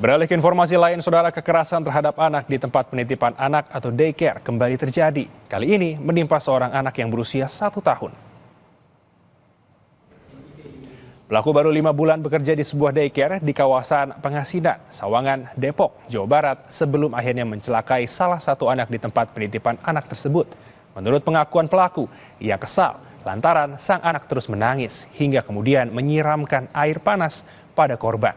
Beralih ke informasi lain, saudara, kekerasan terhadap anak di tempat penitipan anak atau daycare kembali terjadi. Kali ini menimpa seorang anak yang berusia 1 tahun. Pelaku baru 5 bulan bekerja di sebuah daycare di kawasan Pengasinan, Sawangan, Depok, Jawa Barat sebelum akhirnya mencelakai salah satu anak di tempat penitipan anak tersebut. Menurut pengakuan pelaku, ia kesal lantaran sang anak terus menangis hingga kemudian menyiramkan air panas pada korban.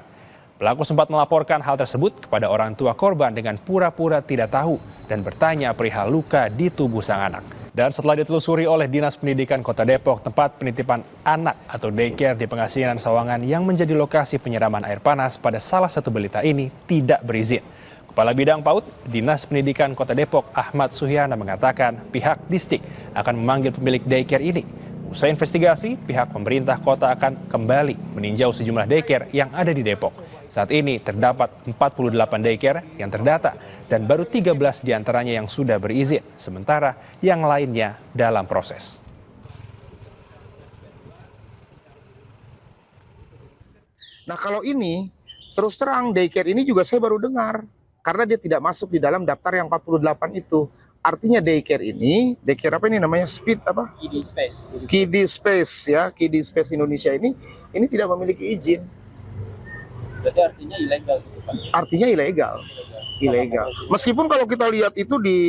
Pelaku sempat melaporkan hal tersebut kepada orang tua korban dengan pura-pura tidak tahu dan bertanya perihal luka di tubuh sang anak. Dan setelah ditelusuri oleh Dinas Pendidikan Kota Depok, tempat penitipan anak atau daycare di Pengasinan Sawangan yang menjadi lokasi penyiraman air panas pada salah satu balita ini tidak berizin. Kepala Bidang PAUD Dinas Pendidikan Kota Depok, Ahmad Suhyana, mengatakan pihak distrik akan memanggil pemilik daycare ini. Usai investigasi, pihak pemerintah kota akan kembali meninjau sejumlah daycare yang ada di Depok. Saat ini terdapat 48 daycare yang terdata dan baru 13 diantaranya yang sudah berizin, sementara yang lainnya dalam proses. Nah kalau ini, terus terang daycare ini juga saya baru dengar. Karena dia tidak masuk di dalam daftar yang 48 itu. Artinya daycare ini, daycare apa ini namanya? Speed apa? Kiddie Space ya, Kiddie Space Indonesia ini tidak memiliki izin. Berarti artinya ilegal gitu, Pak? Artinya ilegal. Meskipun kalau kita lihat itu di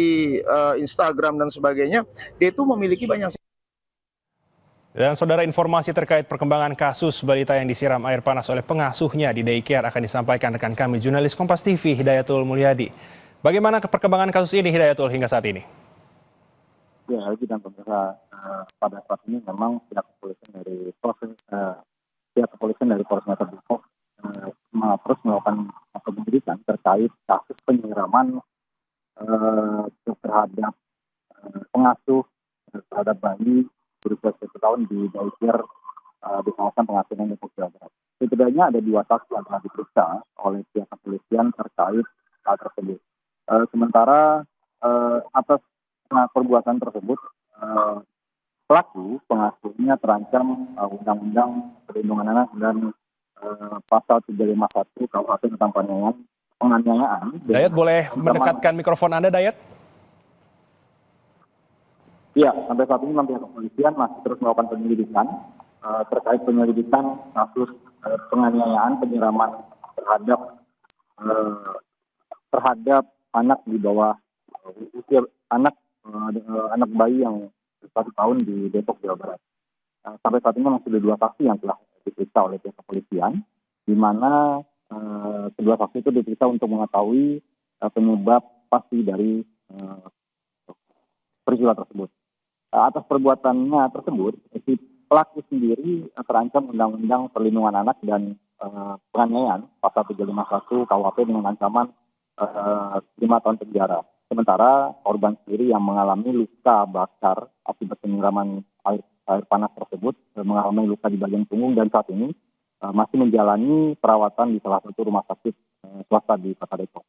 Instagram dan sebagainya, dia itu memiliki banyak. Dan saudara, informasi terkait perkembangan kasus balita yang disiram air panas oleh pengasuhnya di daycare akan disampaikan rekan kami jurnalis Kompas TV Hidayatul Mulyadi. Bagaimana perkembangan kasus ini, Hidayatul, hingga saat ini? Ya, dan pemirsa, pada saat ini memang pihak kepolisian dari Polres Metro Depok terus melakukan penyelidikan terkait kasus penyiraman terhadap pengasuh terhadap bayi berusia 1 tahun di daycare di kawasan Pengasinan Depok, Jawa Barat. Setidaknya ada 2 saksi yang telah diperiksa oleh pihak kepolisian terkait hal tersebut. Sementara atas perbuatan tersebut, pelaku pengasuhnya terancam Undang-Undang Perlindungan Anak dan Pasal 351 KUHP tentang penganiayaan. Dayat, boleh mendekatkan mikrofon Anda, Dayat? Ya, sampai saat ini pihak kepolisian masih terus melakukan penyelidikan terkait penyelidikan kasus penganiayaan penyiraman terhadap anak di bawah usia anak bayi yang 1 tahun di Depok, Jawa Barat. Sampai saat ini masih ada 2 saksi yang telah diperiksa oleh pihak kepolisian, di mana kedua saksi itu diperiksa untuk mengetahui penyebab pasti dari peristiwa tersebut. Atas perbuatannya tersebut, si pelaku sendiri terancam Undang-Undang Perlindungan Anak dan penganiayaan Pasal 351 KUHP dengan ancaman 5 tahun penjara. Sementara korban sendiri yang mengalami luka bakar akibat penyiraman air panas tersebut mengalami luka di bagian punggung dan saat ini masih menjalani perawatan di salah satu rumah sakit swasta di Kota Depok.